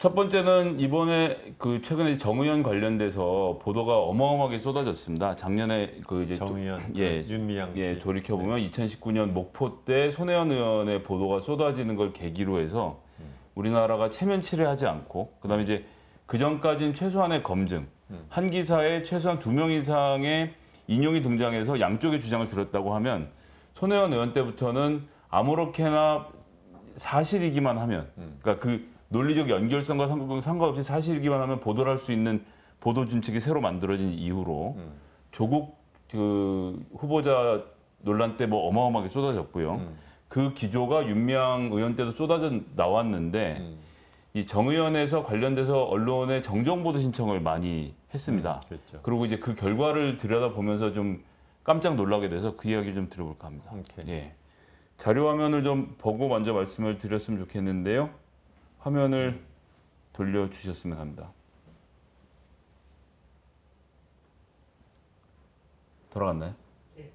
첫 번째는 이번에 그 최근에 정의연 관련돼서 보도가 어마어마하게 쏟아졌습니다. 작년에 그 이제 정의연, 예, 윤미향 씨. 예, 돌이켜 보면 2019년 목포 때 손혜원 의원의 보도가 쏟아지는 걸 계기로 해서 우리나라가 체면치레 하지 않고 그다음에 이제 그 전까지는 최소한의 검증, 한 기사에 최소한 2명 이상의 인용이 등장해서 양쪽의 주장을 들었다고 하면 손혜원 의원 때부터는 아무렇게나 사실이기만 하면, 그러니까 그 논리적 연결성과 상관없이 사실이기만 하면 보도를 할 수 있는 보도 준칙이 새로 만들어진 이후로 조국 그 후보자 논란 때 뭐 어마어마하게 쏟아졌고요. 그 기조가 윤미향 의원 때도 쏟아져 나왔는데 이 정의연에서 관련돼서 언론에 정정보도 신청을 많이 했습니다. 그렇죠. 그리고 이제 그 결과를 들여다보면서 좀 깜짝 놀라게 돼서 그 이야기 좀 들어볼까 합니다. 오케이. 예. 자료 화면을 좀 보고 먼저 말씀을 드렸으면 좋겠는데요. 화면을 돌려주셨으면 합니다. 돌아갔나요? 예.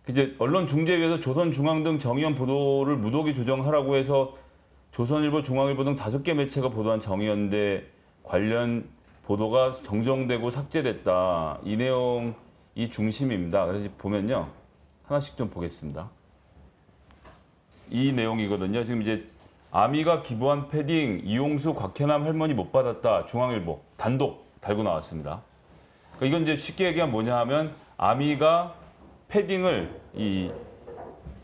이제 언론중재위에서 조선중앙 등 정의연 보도를 무독이 조정하라고 해서 조선일보, 중앙일보 등 5개 매체가 보도한 정의연대 관련 보도가 정정되고 삭제됐다. 이 내용이 중심입니다. 그래서 보면요. 하나씩 좀 보겠습니다. 이 내용이거든요. 지금 이제 아미가 기부한 패딩 이용수 곽혜남 할머니 못 받았다. 중앙일보 단독 달고 나왔습니다. 그러니까 이건 이제 쉽게 얘기하면 뭐냐 하면 아미가 패딩을 이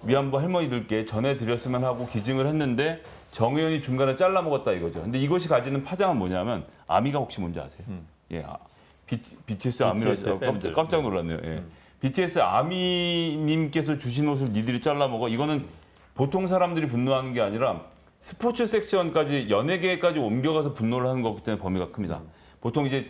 위안부 할머니들께 전해드렸으면 하고 기증을 했는데 정의연이 중간에 잘라 먹었다 이거죠. 근데 이것이 가지는 파장은 뭐냐면 아미가 혹시 뭔지 아세요? 예, BTS 아미라서 깜짝 놀랐네요. 예. BTS 아미님께서 주신 옷을 니들이 잘라 먹어. 이거는 보통 사람들이 분노하는 게 아니라 스포츠 섹션까지 연예계까지 옮겨가서 분노를 하는 거기 때문에 범위가 큽니다. 보통 이제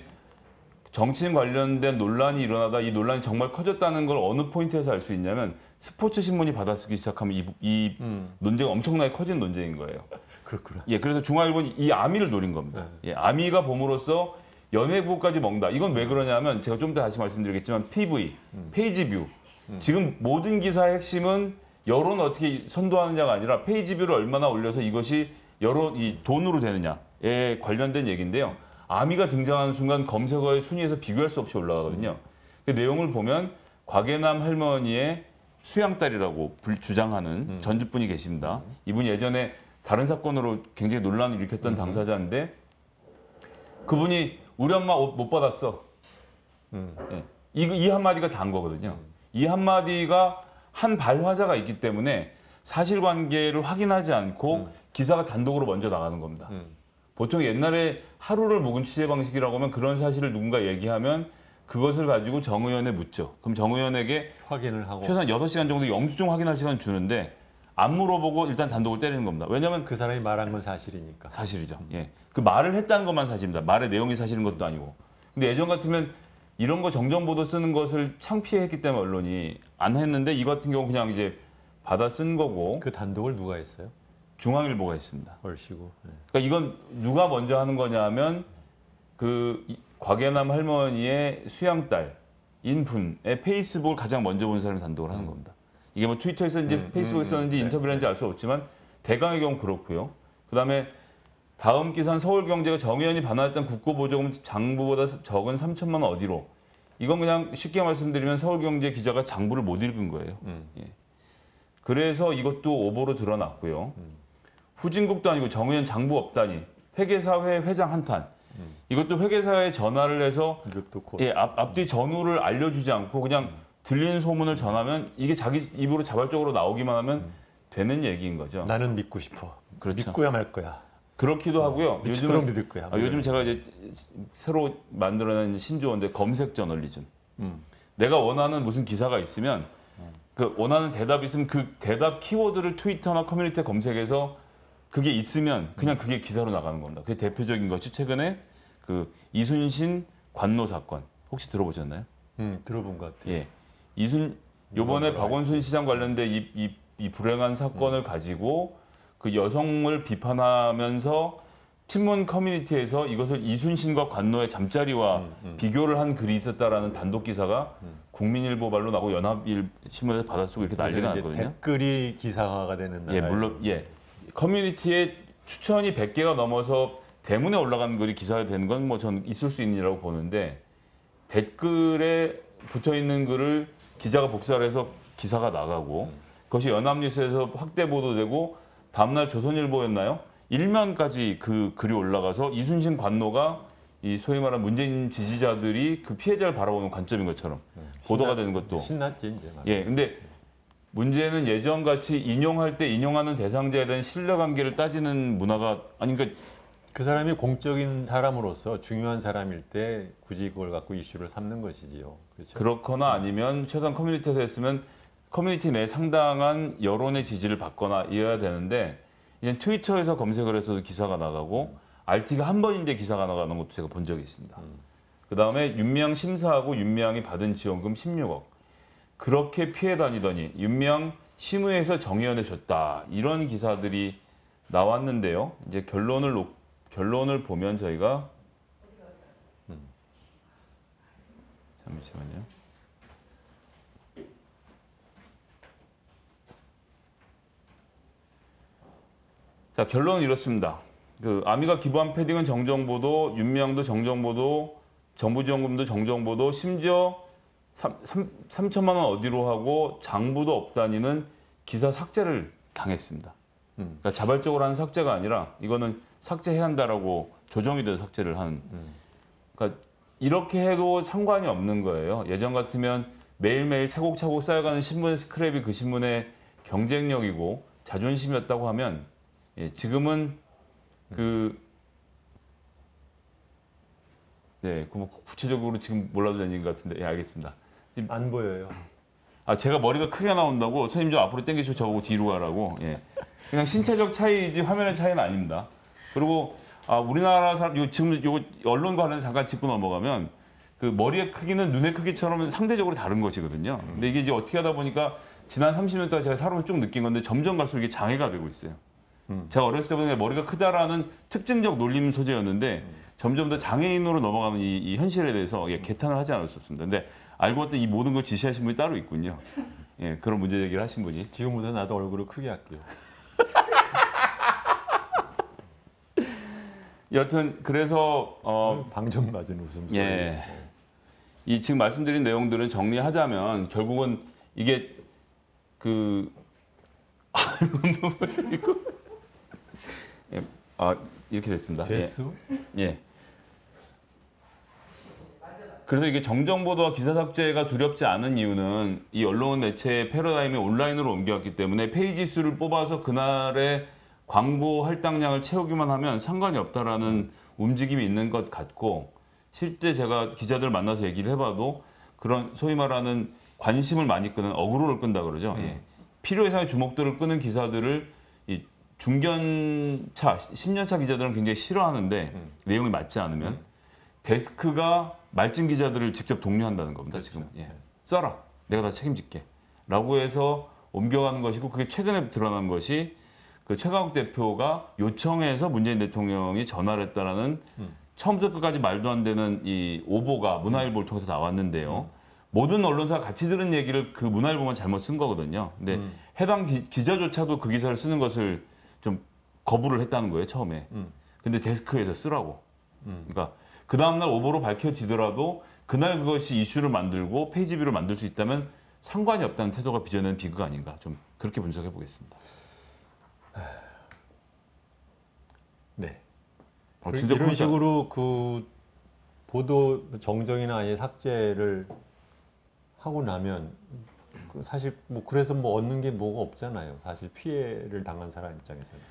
정치인 관련된 논란이 일어나다 이 논란이 정말 커졌다는 걸 어느 포인트에서 알 수 있냐면 스포츠 신문이 받아쓰기 시작하면 이 논쟁이 엄청나게 커진 논쟁인 거예요. 그렇구나. 예, 그래서 중앙일보는 이 아미를 노린 겁니다. 예, 아미가 봄으로써 연예부까지 먹는다. 이건 왜 그러냐면 제가 좀 더 다시 말씀드리겠지만 PV, 페이지 뷰. 지금 모든 기사의 핵심은 여론 어떻게 선도하느냐가 아니라 페이지 뷰를 얼마나 올려서 이것이 여론 이 돈으로 되느냐에 관련된 얘기인데요. 아미가 등장하는 순간 검색어의 순위에서 비교할 수 없이 올라가거든요. 그 내용을 보면 곽예남 할머니의 수양딸이라고 주장하는 전주분이 계십니다. 이분이 예전에 다른 사건으로 굉장히 논란을 일으켰던 당사자인데 그분이 우리 엄마 옷 못 받았어. 예. 이 한마디가 다인 거거든요. 이 한마디가 한 발화자가 있기 때문에 사실관계를 확인하지 않고 기사가 단독으로 먼저 나가는 겁니다. 보통 옛날에 하루를 묵은 취재 방식이라고 하면 그런 사실을 누군가 얘기하면 그것을 가지고 정의연에 묻죠. 그럼 정의연에게 확인을 하고 최소한 6시간 정도 영수증 확인할 시간을 주는데 안 물어보고 일단 단독을 때리는 겁니다. 왜냐하면 그 사람이 말한 건 사실이니까. 사실이죠. 예. 그 말을 했다는 것만 사실입니다. 말의 내용이 사실인 것도 아니고. 근데 예전 같으면 이런 거 정정보도 쓰는 것을 창피했기 때문에 언론이 안 했는데 이 같은 경우 그냥 이제 받아 쓴 거고 그 단독을 누가 했어요? 중앙일보가 했습니다. 얼씨구. 네. 그러니까 이건 누가 먼저 하는 거냐면 그 곽예남 할머니의 수양딸인 분의 페이스북을 가장 먼저 본 사람이 단독을 하는 겁니다. 이게 뭐 트위터에 썼는지 페이스북에 썼는지 인터뷰를 했는지 알 수 없지만 대강의 경우 그렇고요. 그다음에 다음 기사는 서울경제가 정의연이 반환했던 국고보조금 장부보다 적은 3천만 원 어디로. 이건 그냥 쉽게 말씀드리면 서울경제 기자가 장부를 못 읽은 거예요. 예. 그래서 이것도 오보로 드러났고요. 후진국도 아니고 정의연 장부 없다니. 회계사회 회장 한탄. 이것도 회계사에 전화를 해서 이것도 곧. 예, 앞뒤 전후를 알려주지 않고 그냥 들리는 소문을 전하면 이게 자기 입으로 자발적으로 나오기만 하면 되는 얘기인 거죠. 나는 믿고 싶어. 그렇죠. 믿고야 말 거야. 그렇기도 하고요. 미치도록 믿을 거야. 요즘 제가 이제 새로 만들어낸 신조어인데 검색 저널리즘. 내가 원하는 무슨 기사가 있으면 그 원하는 대답이 있으면 그 대답 키워드를 트위터나 커뮤니티에 검색해서 그게 있으면 그냥 그게 기사로 나가는 겁니다. 그게 대표적인 것이 최근에 그 이순신 관노 사건 혹시 들어보셨나요? 들어본 것 같아요. 예, 요번에 박원순 시장 관련된 이 불행한 사건을 가지고 그 여성을 비판하면서 친문 커뮤니티에서 이것을 이순신과 관노의 잠자리와 비교를 한 글이 있었다라는 단독 기사가 국민일보 발로 나고 연합일신문에서 받아쓰고 이렇게 난리가 이제 났거든요. 댓글이 기사화가 되는 날. 예, 물론 예, 커뮤니티에 추천이 100개가 넘어서 대문에 올라간 글이 기사가 되는 건 뭐 전 있을 수 있느라고 보는데 댓글에 붙어 있는 글을 기자가 복사를 해서 기사가 나가고 그것이 연합뉴스에서 확대 보도되고 다음날 조선일보였나요? 일면까지 그 글이 올라가서 이순신 관노가 이 소위 말하는 문재인 지지자들이 그 피해자를 바라보는 관점인 것처럼 보도가 되는 것도 신났지 이제. 예, 근데 문제는 예전같이 인용할 때 인용하는 대상자에 대한 신뢰관계를 따지는 문화가 아니 그러니까 그 사람이 공적인 사람으로서 중요한 사람일 때 굳이 그걸 갖고 이슈를 삼는 것이지요. 그렇죠? 그렇거나 아니면 최소한 커뮤니티에서 했으면 커뮤니티 내 상당한 여론의 지지를 받거나 이어야 되는데 이제 트위터에서 검색을 해서도 기사가 나가고 RT가 한 번인데 기사가 나가는 것도 제가 본 적이 있습니다. 그 다음에 윤미향 심사하고 윤미향이 받은 지원금 16억. 그렇게 피해 다니더니 윤미향 심의에서 정의연에 줬다. 이런 기사들이 나왔는데요. 이제 결론을 보면 저희가 잠시만요. 자, 결론은 이렇습니다. 그 아미가 기부한 패딩은 정정보도, 윤미향도 정정보도, 정부 지원금도 정정보도, 심지어 3천만 원 어디로 하고 장부도 없다니는 기사 삭제를 당했습니다. 그러니까 자발적으로 하는 삭제가 아니라 이거는 삭제해야 한다라고 조정이 돼서 삭제를 하는. 그러니까 이렇게 해도 상관이 없는 거예요. 예전 같으면 매일매일 차곡차곡 쌓여가는 신문의 스크랩이 그 신문의 경쟁력이고 자존심이었다고 하면 예, 지금은 뭐 구체적으로 지금 몰라도 되는 것 같은데, 예, 알겠습니다. 안 보여요. 아, 제가 머리가 크게 나온다고 선생님 좀 앞으로 당기시고 저보고 뒤로 가라고. 예. 그냥 신체적 차이지 화면의 차이는 아닙니다. 그리고 우리나라 사람 지금 요거 언론 관련 잠깐 짚고 넘어가면 그 머리의 크기는 눈의 크기처럼 상대적으로 다른 것이거든요. 근데 이게 이제 어떻게 하다 보니까 지난 30년 동안 제가 살아오면서 쭉 느낀 건데 점점 갈수록 이게 장애가 되고 있어요. 제가 어렸을 때부터 머리가 크다라는 특징적 놀림 소재였는데 점점 더 장애인으로 넘어가는 이 현실에 대해서 예, 개탄을 하지 않을 수 없습니다. 근데 알고 봤더니 이 모든 걸 지시하신 분이 따로 있군요. 예, 그런 문제 제기를 하신 분이. 지금부터 나도 얼굴을 크게 할게요. 여튼 그래서 방정맞은 웃음소리. 예. 이 지금 말씀드린 내용들은 정리하자면 결국은 이게 예, 이렇게 됐습니다. 재수? 예. 그래서 이게 정정보도와 기사 삭제가 두렵지 않은 이유는 이 언론 매체의 패러다임이 온라인으로 옮겨왔기 때문에 페이지 수를 뽑아서 그날의 광고 할당량을 채우기만 하면 상관이 없다라는 움직임이 있는 것 같고 실제 제가 기자들 만나서 얘기를 해봐도 그런 소위 말하는 관심을 많이 끄는 어그로를 끈다 그러죠. 예. 필요 이상의 주목도를 끄는 기사들을 이 중견차, 10년차 기자들은 굉장히 싫어하는데 내용이 맞지 않으면 데스크가 말진 기자들을 직접 독려한다는 겁니다. 그렇죠. 지금 예. 써라. 내가 다 책임질게. 라고 해서 옮겨가는 것이고 그게 최근에 드러난 것이 그 최강욱 대표가 요청해서 문재인 대통령이 전화를 했다라는 처음부터 끝까지 말도 안 되는 이 오보가 문화일보를 통해서 나왔는데요. 모든 언론사가 같이 들은 얘기를 그 문화일보만 잘못 쓴 거거든요. 근데 해당 기자조차도 그 기사를 쓰는 것을 좀 거부를 했다는 거예요, 처음에. 근데 데스크에서 쓰라고. 그러니까 그 다음날 오보로 밝혀지더라도 그날 그것이 이슈를 만들고 페이지뷰를 만들 수 있다면 상관이 없다는 태도가 빚어낸 비극 아닌가. 좀 그렇게 분석해 보겠습니다. 네. 진짜 이런 콘사- 식으로 그 보도 정정이나 아예 삭제를 하고 나면 사실 뭐 그래서 뭐 얻는 게 뭐가 없잖아요. 사실 피해를 당한 사람 입장에서는.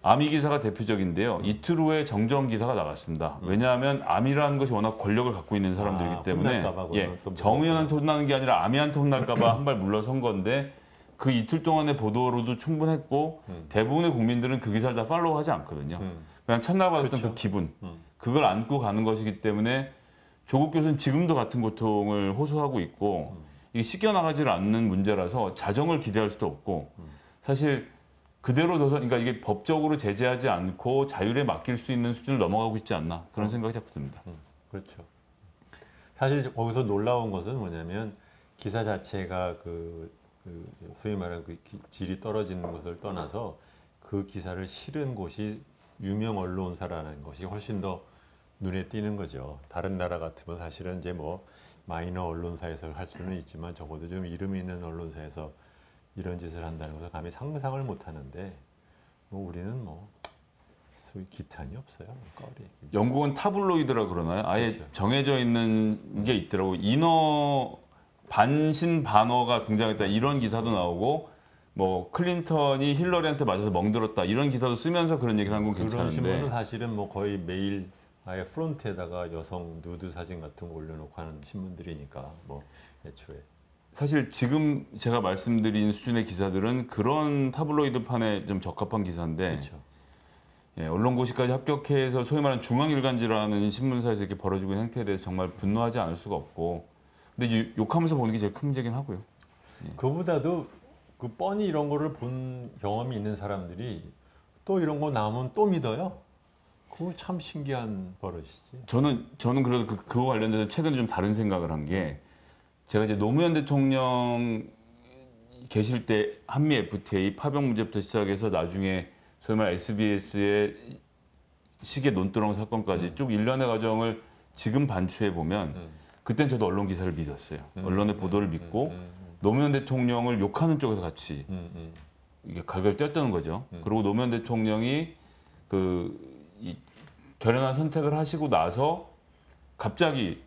아미 기사가 대표적인데요. 이틀 후에 정정 기사가 나갔습니다. 왜냐하면 아미라는 것이 워낙 권력을 갖고 있는 사람들이기 때문에 혼날까 봐 예, 그거는 또 정의연한테 혼나는 게 아니라 아미한테 혼날까 봐 한 발 물러선 건데 그 이틀 동안의 보도로도 충분했고 대부분의 국민들은 그 기사를 다 팔로우하지 않거든요. 그냥 첫날 받았던 그렇죠. 그 기분 그걸 안고 가는 것이기 때문에 조국 교수는 지금도 같은 고통을 호소하고 있고 이게 씻겨나가지를 않는 문제라서 자정을 기대할 수도 없고 사실 그대로 둬서 그러니까 이게 법적으로 제재하지 않고 자율에 맡길 수 있는 수준을 넘어가고 있지 않나 그런 생각이 자꾸 듭니다. 그렇죠. 사실 거기서 놀라운 것은 뭐냐면 기사 자체가 그 소위 말하는 그 질이 떨어지는 것을 떠나서 그 기사를 실은 곳이 유명 언론사라는 것이 훨씬 더 눈에 띄는 거죠. 다른 나라 같으면 사실은 이제 뭐 마이너 언론사에서 할 수는 있지만 적어도 좀 이름 있는 언론사에서 이런 짓을 한다는 것을 감히 상상을 못 하는데 뭐 우리는 뭐 소위 기탄이 없어요. 거리. 영국은 타블로이드라 그러나요? 아예 그렇죠. 정해져 있는 게 있더라고. 인어 반신 반어가 등장했다 이런 기사도 나오고 뭐 클린턴이 힐러리한테 맞아서 멍들었다 이런 기사도 쓰면서 그런 얘기를 한 건 그런 괜찮은데 신문은 사실은 뭐 거의 매일 아예 프론트에다가 여성 누드 사진 같은 거 올려놓고 하는 신문들이니까 뭐 애초에 사실 지금 제가 말씀드린 수준의 기사들은 그런 타블로이드판에 좀 적합한 기사인데 그렇죠. 예, 언론고시까지 합격해서 소위 말하는 중앙일간지라는 신문사에서 이렇게 벌어지고 있는 행태에 대해서 정말 분노하지 않을 수가 없고 근데 이제 욕하면서 보는 게 제일 큰 문제긴 하고요. 그보다도 그 뻔히 이런 거를 본 경험이 있는 사람들이 또 이런 거 나오면 또 믿어요. 그거 참 신기한 버릇이지. 저는 그래도 그거 관련돼서 최근에 좀 다른 생각을 한 게 제가 이제 노무현 대통령 계실 때 한미 FTA 파병 문제부터 시작해서 나중에 소위 말 SBS의 시계 논두렁 사건까지 쭉 일련의 과정을 지금 반추해 보면 그땐 저도 언론 기사를 믿었어요. 언론의 보도를 믿고 노무현 대통령을 욕하는 쪽에서 같이 이게 갈갈 뛰었다는 거죠. 그리고 노무현 대통령이 이 결연한 선택을 하시고 나서 갑자기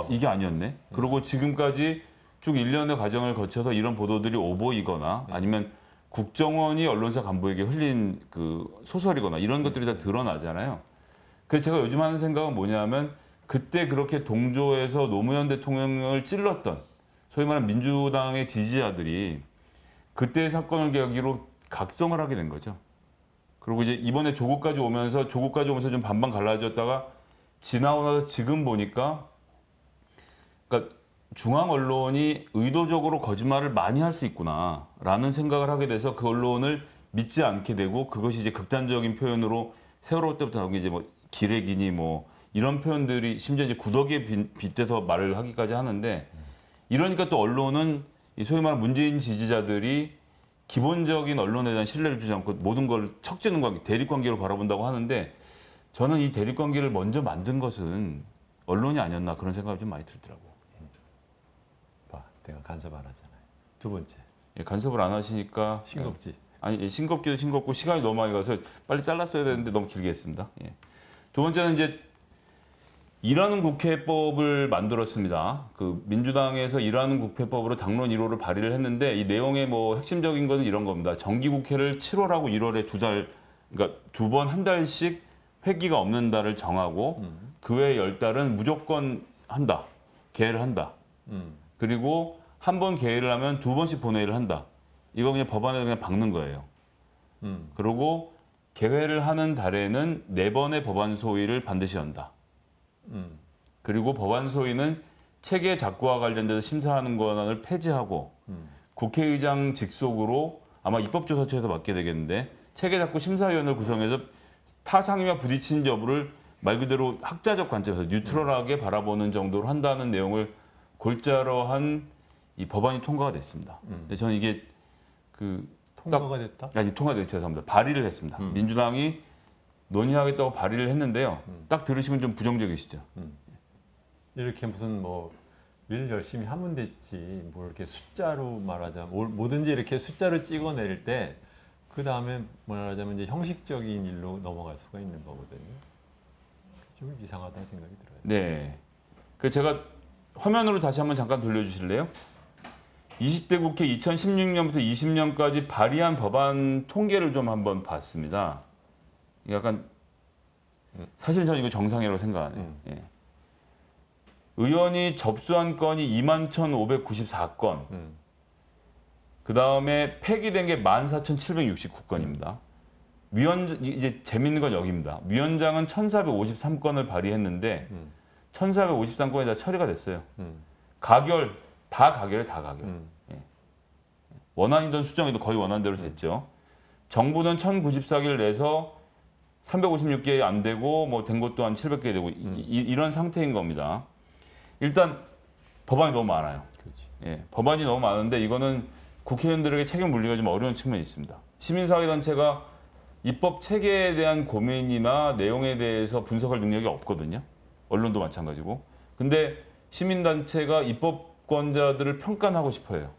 이게 아니었네. 그리고 지금까지 쭉 일련의 과정을 거쳐서 이런 보도들이 오보이거나 아니면 국정원이 언론사 간부에게 흘린 그 소설이거나 이런 것들이 다 드러나잖아요. 그래서 제가 요즘 하는 생각은 뭐냐면 그때 그렇게 동조해서 노무현 대통령을 찔렀던 소위 말하는 민주당의 지지자들이 그때의 사건을 계기로 각성을 하게 된 거죠. 그리고 이제 이번에 조국까지 오면서 좀 반반 갈라졌다가 지나고 나서 지금 보니까 그러니까 중앙 언론이 의도적으로 거짓말을 많이 할 수 있구나라는 생각을 하게 돼서 그 언론을 믿지 않게 되고 그것이 이제 극단적인 표현으로 세월호 때부터 나온 게 이제 뭐 기레기니 뭐 이런 표현들이 심지어 이제 구더기에 빗대서 말을 하기까지 하는데 이러니까 또 언론은 이 소위 말하는 문재인 지지자들이 기본적인 언론에 대한 신뢰를 주지 않고 모든 걸 척지는 관계, 대립 관계로 바라본다고 하는데 저는 이 대립 관계를 먼저 만든 것은 언론이 아니었나 그런 생각이 좀 많이 들더라고요. 봐, 내가 간섭 안 하잖아요. 두 번째, 예, 간섭을 안 하시니까 싱겁지. 아니 예, 싱겁기도 싱겁고 시간이 너무 많이 가서 빨리 잘랐어야 되는데 너무 길게 했습니다. 예. 두 번째는 이제 일하는 국회법을 만들었습니다. 그 민주당에서 일하는 국회법으로 당론 1호를 발의를 했는데 이 내용의 뭐 핵심적인 것은 이런 겁니다. 정기국회를 7월하고 1월에 그러니까 두 번 한 달씩 회기가 없는 달을 정하고 그 외에 10달은 무조건 한다. 개회를 한다. 그리고 한 번 개회를 하면 두 번씩 본회의를 한다. 이거 그냥 법안에 그냥 박는 거예요. 그리고 개회를 하는 달에는 4번의 법안 소위를 반드시 연다. 그리고 법안 소위는 체계 작고와 관련돼서 심사하는 권한을 폐지하고 국회의장 직속으로 아마 입법조사처에서 맡게 되겠는데 체계 작고 심사위원을 구성해서 타상위와 부딪힌 여부를 말 그대로 학자적 관점에서 뉴트럴하게 바라보는 정도로 한다는 내용을 골자로 한 이 법안이 통과가 됐습니다. 근데 저는 이게 통과가 됐다. 아니 통과됐죠. 죄송합니다. 발의를 했습니다. 민주당이 논의하겠다고 발의를 했는데요. 딱 들으시면 좀 부정적이시죠. 이렇게 무슨 뭐 일 열심히 하면 됐지. 뭐 이렇게 숫자로 말하자면 뭐든지 이렇게 숫자로 찍어낼 때 그 다음에 말하자면 이제 형식적인 일로 넘어갈 수가 있는 거거든요. 좀 이상하다는 생각이 들어요. 네. 그 제가 화면으로 다시 한번 잠깐 돌려주실래요? 20대 국회 2016년부터 20년까지 발의한 법안 통계를 좀 한번 봤습니다. 약간 사실 저는 이거 정상이라고 생각하네요. 예. 의원이 접수한 건이 21,594건. 그 다음에 폐기된 게 14,769건입니다. 이제 재밌는 건 여기입니다. 위원장은 1,453건을 발의했는데 1,453건이 다 처리가 됐어요. 다 가결. 예. 원안이던 수정에도 거의 원안대로 됐죠. 정부는 1,094개를 내서 356개 안 되고 뭐 된 것도 한 700개 되고 이런 상태인 겁니다. 일단 법안이 너무 많아요. 그렇지. 예, 법안이 너무 많은데 이거는 국회의원들에게 책임 물리기가 좀 어려운 측면이 있습니다. 시민사회단체가 입법 체계에 대한 고민이나 내용에 대해서 분석할 능력이 없거든요. 언론도 마찬가지고. 근데 시민단체가 입법권자들을 평가하고 싶어요.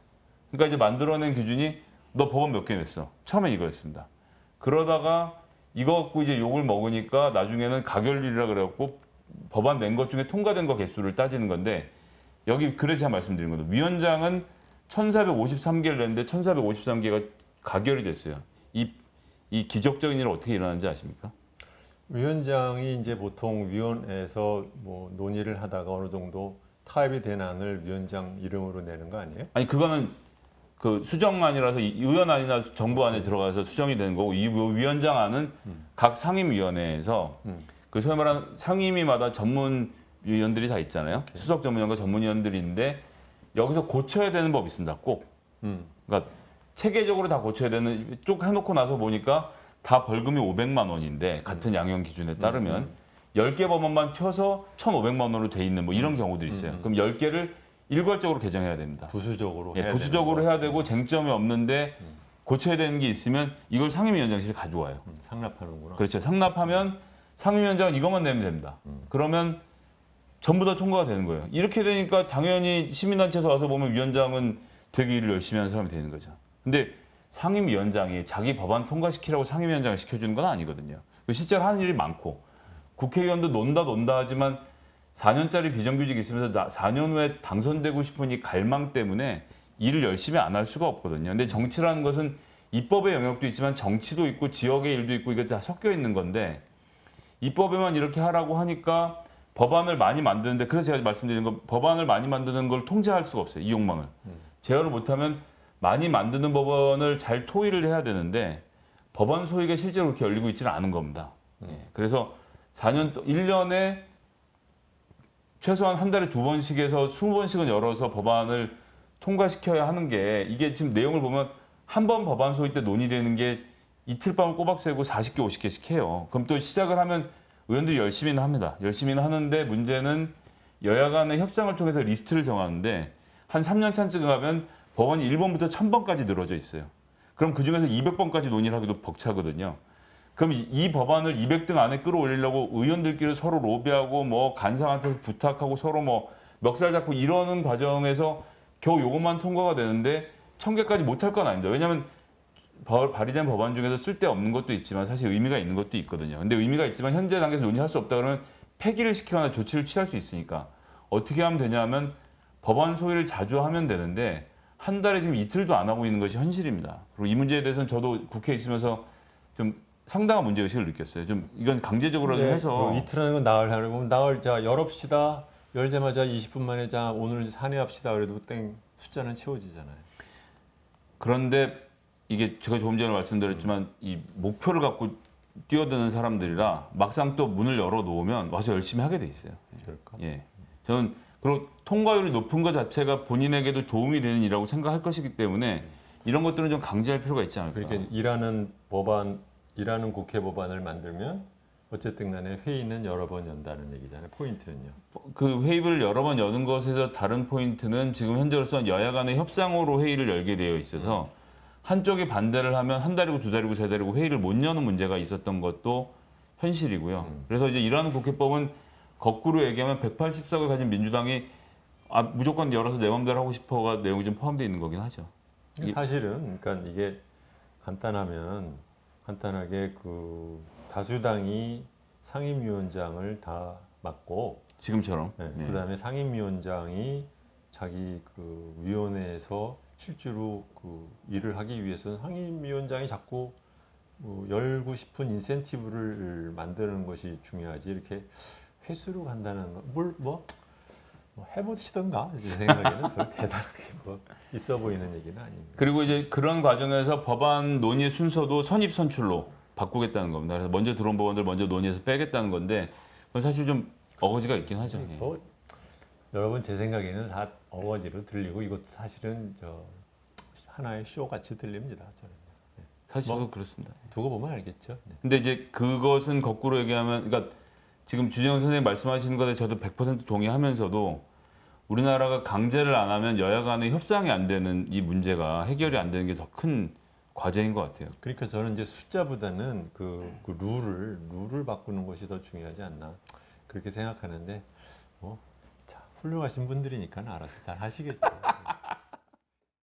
그러니까 이제 만들어낸 기준이 너 법안 몇 개 냈어. 처음에 이거였습니다. 그러다가 이거 갖고 이제 욕을 먹으니까 나중에는 가결률이라 그래갖고 법안 낸 것 중에 통과된 거 개수를 따지는 건데 여기 그래서 제가 말씀드린 거죠. 위원장은 1453개를 냈는데 1453개가 가결이 됐어요. 이 기적적인 일은 어떻게 일어나는지 아십니까? 위원장이 이제 보통 위원회에서 뭐 논의를 하다가 어느 정도 타협이 된 안을 위원장 이름으로 내는 거 아니에요? 아니 그거는 그 수정안이라서 의원안이나 정부안에 들어가서 수정이 되는 거고 이 위원장안은 각 상임위원회에서 그 소위 말하는 상임위마다 전문위원들이 다 있잖아요. 수석 전문위원과 전문위원들인데 여기서 고쳐야 되는 법이 있습니다. 꼭. 그러니까 체계적으로 다 고쳐야 되는 쭉 해놓고 나서 보니까 다 벌금이 500만 원인데 같은 양형 기준에 따르면 10개 법안만 펴서 1,500만 원으로 돼 있는 뭐 이런 경우들이 있어요. 그럼 10개를 일괄적으로 개정해야 됩니다. 부수적으로 예, 해야 부수적으로 되는 해야 되고 쟁점이 없는데 고쳐야 되는 게 있으면 이걸 상임위원장실에 가져와요. 상납하는구나. 그렇죠. 상납하면 상임위원장은 이것만 내면 됩니다. 그러면 전부 다 통과가 되는 거예요. 이렇게 되니까 당연히 시민단체에서 와서 보면 위원장은 되게 일을 열심히 하는 사람이 되는 거죠. 근데 상임위원장이 자기 법안 통과시키라고 상임위원장을 시켜주는 건 아니거든요. 실제로 하는 일이 많고 국회의원도 논다 하지만 4년짜리 비정규직이 있으면서 4년 후에 당선되고 싶은 이 갈망 때문에 일을 열심히 안 할 수가 없거든요. 근데 정치라는 것은 입법의 영역도 있지만 정치도 있고 지역의 일도 있고 이게 다 섞여 있는 건데 입법에만 이렇게 하라고 하니까 법안을 많이 만드는데 그래서 제가 말씀드린 건 법안을 많이 만드는 걸 통제할 수가 없어요. 이 욕망을. 제어를 못하면 많이 만드는 법안을 잘 토의를 해야 되는데 법안 소위가 실제로 그렇게 열리고 있지는 않은 겁니다. 예. 그래서 1년에 최소한 한 달에 2번씩에서 20번씩은 열어서 법안을 통과시켜야 하는 게 이게 지금 내용을 보면 한 번 법안 소위 때 논의되는 게 이틀 밤을 꼬박 새고 40개, 50개씩 해요. 그럼 또 시작을 하면 의원들이 열심히는 합니다. 열심히는 하는데 문제는 여야 간의 협상을 통해서 리스트를 정하는데 한 3년 차쯤 가면 법안이 1번부터 1000번까지 늘어져 있어요. 그럼 그중에서 200번까지 논의를 하기도 벅차거든요. 그럼 이 법안을 200등 안에 끌어올리려고 의원들끼리 서로 로비하고 뭐 간사한테 부탁하고 서로 뭐 멱살 잡고 이러는 과정에서 겨우 요것만 통과가 되는데 1000개까지 못할 건 아닙니다. 왜냐하면 발의된 법안 중에서 쓸데없는 것도 있지만 사실 의미가 있는 것도 있거든요. 근데 의미가 있지만 현재 단계에서 논의할 수 없다 그러면 폐기를 시키거나 조치를 취할 수 있으니까 어떻게 하면 되냐면 법안 소위를 자주 하면 되는데 한 달에 지금 이틀도 안 하고 있는 것이 현실입니다. 그리고 이 문제에 대해서는 저도 국회에 있으면서 좀 상당한 문제의식을 느꼈어요. 좀 이건 강제적으로 좀 해서 뭐 이틀 하는 건 나흘 하는 거면 나흘 자 열읍시다. 열자마자 20분 만에 자 오늘 산회합시다. 그래도 땡 숫자는 채워지잖아요. 그런데 이게 제가 조금 전에 말씀드렸지만 이 목표를 갖고 뛰어드는 사람들이라 막상 또 문을 열어 놓으면 와서 열심히 하게 돼 있어요. 그럴까? 예. 저는 그리고 통과율이 높은 것 자체가 본인에게도 도움이 되는 일이라고 생각할 것이기 때문에 이런 것들은 좀 강제할 필요가 있지 않을까. 그렇게 일하는 국회 법안을 만들면 어쨌든 간에 회의는 여러 번 연다는 얘기잖아요. 포인트는요. 그 회의를 여러 번 여는 것에서 다른 포인트는 지금 현재로서는 여야 간의 협상으로 회의를 열게 되어 있어서 한쪽이 반대를 하면 한 달이고 두 달이고 세 달이고 회의를 못 여는 문제가 있었던 것도 현실이고요. 그래서 이제 이러한 국회법은 거꾸로 얘기하면 180석을 가진 민주당이 무조건 열어서 내 맘대로 하고 싶어가 내용이 좀 포함되어 있는 거긴 하죠. 사실은 그러니까 이게 간단하게 그 다수당이 상임위원장을 다 맡고 지금처럼. 네, 예. 그다음에 상임위원장이 자기 그 위원회에서 실제로 그 일을 하기 위해서는 상임위원장이 자꾸 뭐 열고 싶은 인센티브를 만드는 것이 중요하지 이렇게 회수로 간다는 뭐 해보시던가 제 생각에는 별 대단하게 뭐 있어 보이는 얘기는 아닙니다. 그리고 이제 그런 과정에서 법안 논의 순서도 선입 선출로 바꾸겠다는 겁니다. 그래서 먼저 들어온 법안들 먼저 논의해서 빼겠다는 건데 그건 사실 좀 어거지가 있긴 하죠. 예. 뭐, 여러분 제 생각에는 다 어거지로 들리고 이것도 사실은 하나의 쇼 같이 들립니다. 저는 사실 저도 그렇습니다. 두고 보면 알겠죠. 네. 근데 이제 그것은 거꾸로 얘기하면 그러니까 지금 주재원 선생님 말씀하시는 것에 저도 100% 동의하면서도 우리나라가 강제를 안 하면 여야 간의 협상이 안 되는 이 문제가 해결이 안 되는 게 더 큰 과제인 것 같아요. 그러니까 저는 이제 숫자보다는 그 룰을 바꾸는 것이 더 중요하지 않나 그렇게 생각하는데 자, 훌륭하신 분들이니까 알아서 잘 하시겠죠.